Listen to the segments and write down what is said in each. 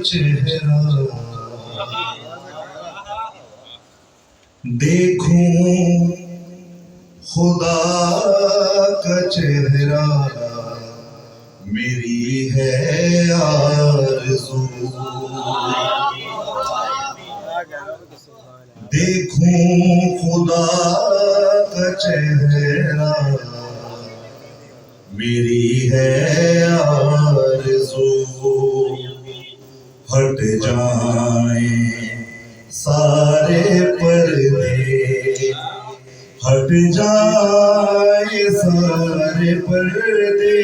چہرہ دیکھوں خدا کا چہرہ میری ہے آرزو دیکھوں خدا کا چہرہ میری ہے آرزو ہٹ جائیں سارے پردے ہٹ جائیں سارے پردے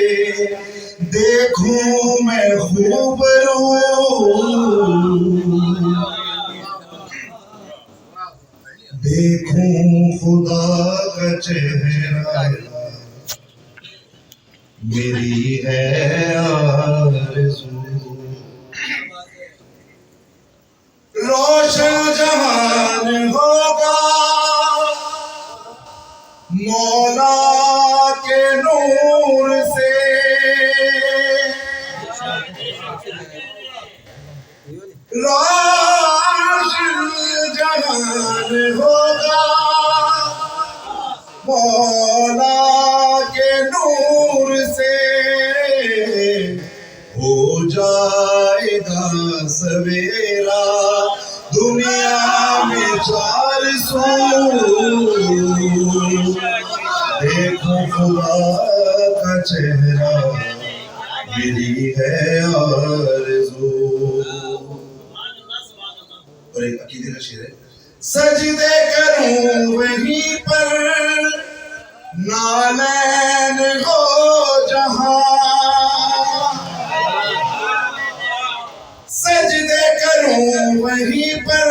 دیکھوں میں خوب دیکھوں خدا کا چہرہ میری ہے آرزو روشن جہان ہوگا مولا کے نور سے روشن جہان ہوگا مولا کے نور سے ہو جائے گا سویرا دنیا میں چار سو دیکھو خدا کا چہرہ میری ہے آرزو اور ایک عقیدے کا شعر ہے سجدے کروں وہیں پر نالین ہو جہاں سجدے کروں وہیں پر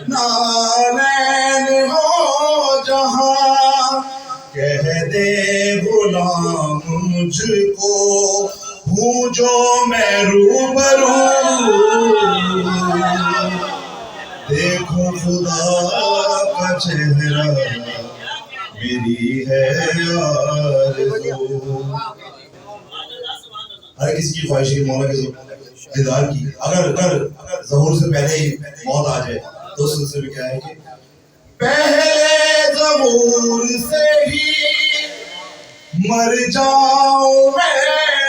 نالین ہو جہاں کہہ دے غلام مجھ کو ہوں جو میں روبرو دیکھو خدا کا چہرہ میری ہے آرزو ہر کسی کی خواہش ہے مولا کے دیدار کی اگر ظہور سے پہلے ہی موت آ جائے تو اس سلسلے میں کیا ہے کہ پہلے ظہور سے ہی مر جاؤں میں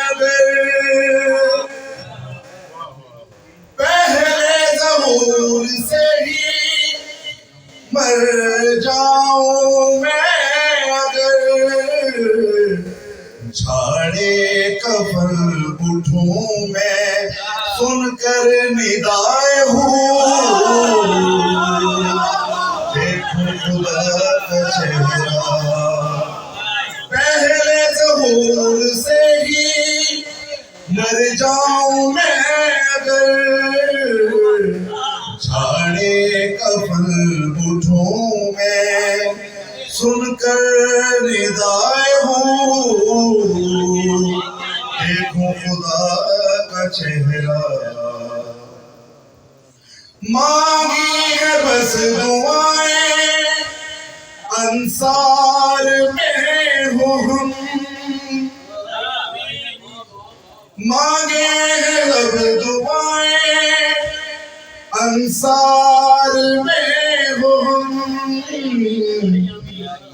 اگر پہلے ظہور سے ہی مر جاؤں میں اگر جھاڑے کفن اٹھوں میں سن کر ندائے ہوں دیکھو خدا کا چہرہ پہلے ظہور سے ہی مر جاؤں میں اگر جھاڑے کفن اٹھوں میں سن کر ندائے ہوں دیکھو خدا کا چہرہ مانگی ہے بس دعائیں انصار میں ہو ہم مانگے ہیں اب دعائیں انصار میں ہو ہم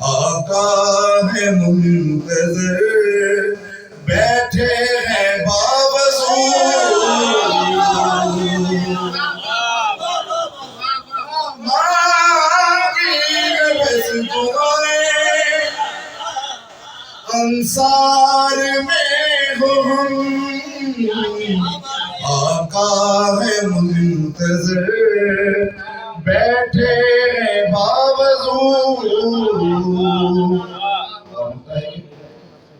آقا ہے منتظر بیٹھے ہیں باوضو مانگی ہے بس دعائیں انصار میں ہو ہم آقا ہے منتظر بیٹھے ہیں باوضو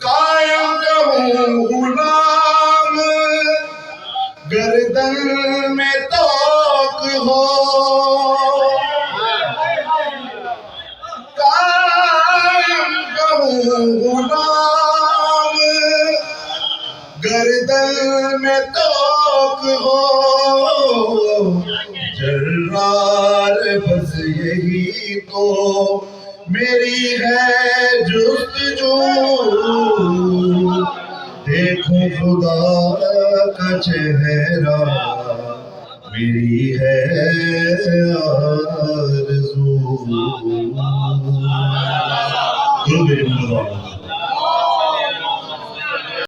قائم کہوں غلام گردن میں توق ہو قائم کہوں غلام گردن میں توق ہو جرار بس یہی تو میری ہے جستجو دیکھو خدا کا چہرہ میری ہے آرزو.